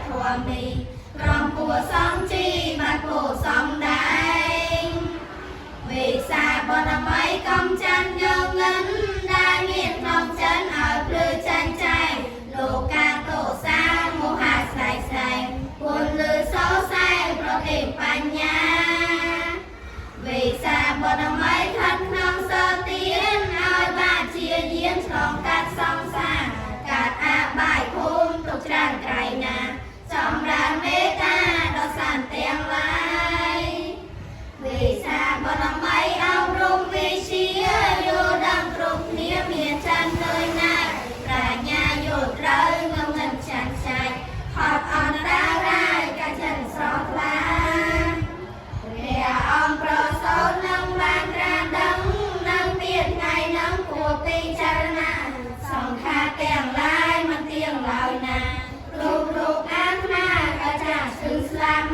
ធម៌មីក្រំពួសំជីបានពោសំដែងវិសាបនមីកំចាន់យកងិនដែលមានក្នុងចិនឲ្យភ្លឺចាញ់ចែងលោកកាតោសមោហៈស្ដែកស្ដែងពុនលឺសោសែងប្រកេបបញ្ញាវិសាបនមីខិតក្នុងសទានឲ្យបាជាយានឆ្លងកាត់សង្សារកាត់អាបាយភូមិទុកច្រើនក្រៃណាចម្រើនមេត្តាដល់សន្តិទាំងឡាយវិសាបនមីអប់រំវិជ្ជាយល់ដឹងគ្រប់គ្នាមានច័ន្ទលើយណាស់ប្រាជ្ញាយល់ត្រូវងំនឹងចាស់ចាច់ហត់អន់រារាយកាចិនស្រស់ថ្លាព្រះអង្គប្រសូតនឹងបានត្រាស់ដឹងនឹងទៀតថ្ងៃនឹងគួរពិចារណាសង្ខារទាំងឡាយមិនទៀងឡើយណារូបអាត្មាក៏ចាស់ឈឺស្លាប់